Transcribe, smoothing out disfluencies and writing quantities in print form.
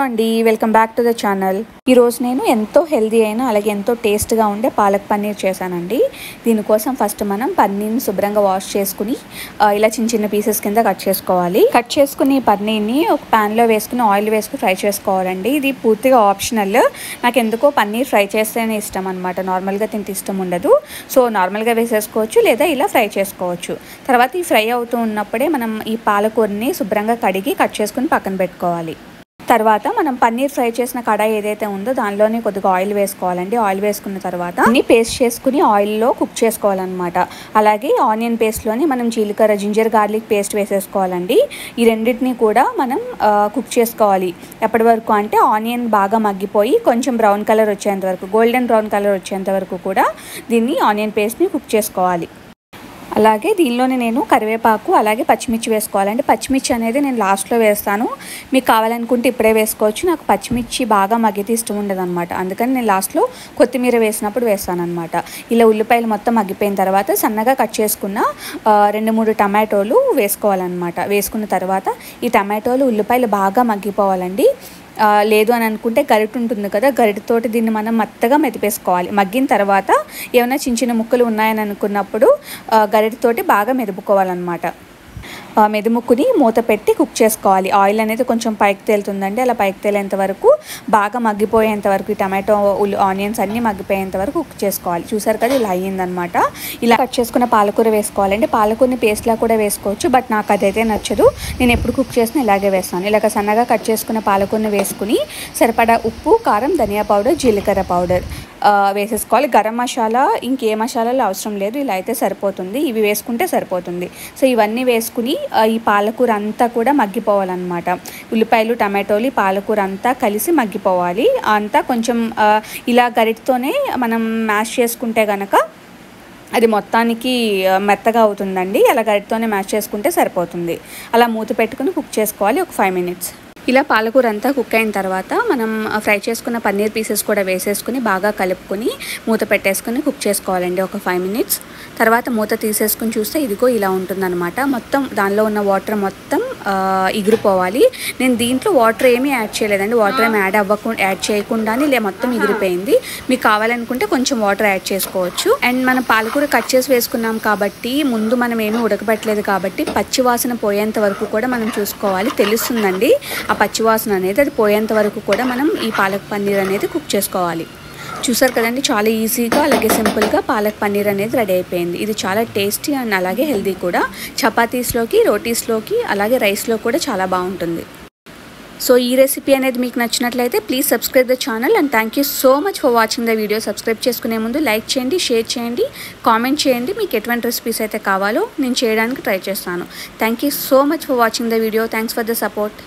అండి welcome back to the channel. ఈరోజు నేను ఎంతో హెల్దీ అయినా అలాగే ఎంతో టేస్ట్గా ఉండే పాలక్ పన్నీర్ చేశానండి. దీనికోసం ఫస్ట్ మనం పన్నీర్ని శుభ్రంగా వాష్ చేసుకుని ఇలా చిన్న చిన్న పీసెస్ కింద కట్ చేసుకోవాలి. కట్ చేసుకుని పన్నీర్ని ఒక ప్యాన్లో వేసుకుని ఆయిల్ వేసుకుని ఫ్రై చేసుకోవాలండి. ఇది పూర్తిగా ఆప్షనల్. నాకు ఎందుకో పన్నీర్ ఫ్రై చేస్తేనే ఇష్టం అనమాట. నార్మల్గా తింటే ఇష్టం ఉండదు. సో నార్మల్గా వేసేసుకోవచ్చు లేదా ఇలా ఫ్రై చేసుకోవచ్చు. తర్వాత ఈ ఫ్రై అవుతూ ఉన్నప్పుడే మనం ఈ పాలకూరని శుభ్రంగా కడిగి కట్ చేసుకుని పక్కన పెట్టుకోవాలి. తర్వాత మనం పన్నీర్ ఫ్రై చేసిన కడాయి ఏదైతే ఉందో దానిలోనే కొద్దిగా ఆయిల్ వేసుకోవాలండి. ఆయిల్ వేసుకున్న తర్వాత అన్ని పేస్ట్ చేసుకుని ఆయిల్లో కుక్ చేసుకోవాలన్నమాట. అలాగే ఆనియన్ పేస్ట్లోని మనం జీలకర్ర జింజర్ గార్లిక్ పేస్ట్ వేసేసుకోవాలండి. ఈ రెండింటిని కూడా మనం కుక్ చేసుకోవాలి. ఎప్పటి వరకు అంటే ఆనియన్ బాగా మగ్గిపోయి కొంచెం బ్రౌన్ కలర్ వచ్చేంత వరకు, గోల్డెన్ బ్రౌన్ కలర్ వచ్చేంత వరకు కూడా దీన్ని ఆనియన్ పేస్ట్ని కుక్ చేసుకోవాలి. అలాగే దీనిలోనే నేను కరివేపాకు అలాగే పచ్చిమిర్చి వేసుకోవాలండి. పచ్చిమిర్చి అనేది నేను లాస్ట్లో వేస్తాను. మీకు కావాలనుకుంటే ఇప్పుడే వేసుకోవచ్చు. నాకు పచ్చిమిర్చి బాగా మగ్గితే ఇష్టం ఉండదు అనమాట. అందుకని నేను లాస్ట్లో కొత్తిమీర వేసినప్పుడు వేస్తాను అనమాట. ఇలా ఉల్లిపాయలు మొత్తం మగ్గిపోయిన తర్వాత సన్నగా కట్ చేసుకున్న 2-3 టమాటోలు వేసుకోవాలన్నమాట. వేసుకున్న తర్వాత ఈ టమాటోలు ఉల్లిపాయలు బాగా మగ్గిపోవాలండి. లేదు అని అనుకుంటే గరిటె ఉంటుంది కదా, గరిటెతోటి దీన్ని మనం మెత్తగా మెదిపేసుకోవాలి. మగ్గిన తర్వాత ఏమైనా చిన్న చిన్న ముక్కలు ఉన్నాయని అనుకున్నప్పుడు గరిటెతోటి బాగా మెదుపుకోవాలన్నమాట. మెదుముక్కుని మూత పెట్టి కుక్ చేసుకోవాలి. ఆయిల్ అనేది కొంచెం పైకి తేలుతుందండి. అలా పైకి తేలేంత వరకు బాగా మగ్గిపోయేంత వరకు ఈ టమాటో ఆనియన్స్ అన్నీ మగ్గిపోయేంత వరకు కుక్ చేసుకోవాలి. చూసారు కదా, ఇలా అయ్యిందనమాట. ఇలా కట్ చేసుకున్న పాలకూర వేసుకోవాలండి. పాలకూరని పేస్ట్లా కూడా వేసుకోవచ్చు, బట్ నాకు అదైతే నచ్చదు. నేను ఎప్పుడు కుక్ చేసినా ఇలాగే వేస్తాను. ఇలాగ సన్నగా కట్ చేసుకున్న పాలకూరని వేసుకుని సరిపడా ఉప్పు, కారం, ధనియా పౌడర్, జీలకర్ర పౌడర్ వేసేసుకోవాలి. గరం మసాలా ఇంకే మసాలాలు అవసరం లేదు. ఇలా అయితే సరిపోతుంది. ఇవి వేసుకుంటే సరిపోతుంది. సో ఇవన్నీ వేసుకుని ఈ పాలకూర అంతా కూడా మగ్గిపోవాలన్నమాట. ఉల్లిపాయలు, టమాటోలు, పాలకూర అంతా కలిసి మగ్గిపోవాలి. అంతా కొంచెం ఇలా గరిటతోనే మనం మ్యాష్ చేసుకుంటే కనుక అది మొత్తానికి మెత్తగా అవుతుందండి. అలా గరిటతోనే మ్యాష్ చేసుకుంటే సరిపోతుంది. అలా మూత పెట్టుకుని కుక్ చేసుకోవాలి ఒక 5 minutes. ఇలా పాలకూర అంతా కుక్ అయిన తర్వాత మనం ఫ్రై చేసుకున్న పన్నీర్ పీసెస్ కూడా వేసేసుకుని బాగా కలుపుకొని మూత పెట్టేసుకుని కుక్ చేసుకోవాలండి ఒక 5 minutes. తర్వాత మూత తీసేసుకుని చూస్తే ఇదిగో ఇలా ఉంటుందన్నమాట. మొత్తం దానిలో ఉన్న వాటర్ మొత్తం ఎగిరిపోవాలి. నేను దీంట్లో వాటర్ ఏమీ యాడ్ చేయలేదండి. వాటర్ ఏమి యాడ్ చేయకుండానే ఇలా మొత్తం ఎగిరిపోయింది. మీకు కావాలనుకుంటే కొంచెం వాటర్ యాడ్ చేసుకోవచ్చు. అండ్ మనం పాలకూర కట్ చేసి వేసుకున్నాం కాబట్టి ముందు మనం ఏమీ ఉడకబెట్టలేదు కాబట్టి పచ్చి వాసన పోయేంత వరకు కూడా మనం చూసుకోవాలి. తెలుస్తుందండి ఆ పచ్చివాసన అనేది. అది పోయేంత వరకు కూడా మనం ఈ పాలక్ పన్నీర్ అనేది కుక్ చేసుకోవాలి. చూసారు కదండి, చాలా ఈజీగా అలాగే సింపుల్గా పాలక్ పన్నీర్ అనేది రెడీ అయిపోయింది. ఇది చాలా టేస్టీ అండ్ అలాగే హెల్దీ కూడా. చపాతీస్లోకి, రోటీస్లోకి అలాగే రైస్లో కూడా చాలా బాగుంటుంది. సో ఈ రెసిపీ అనేది మీకు నచ్చినట్లయితే please subscribe the channel and thank you so much for watching the video. Subscribe చేసుకునే ముందు లైక్ చేయండి, షేర్ చేయండి, కామెంట్ చేయండి. మీకు ఎటువంటి రెసిపీస్ అయితే కావాలో నేను చేయడానికి ట్రై చేస్తాను. Thank you so much for watching the video. Thanks for the support.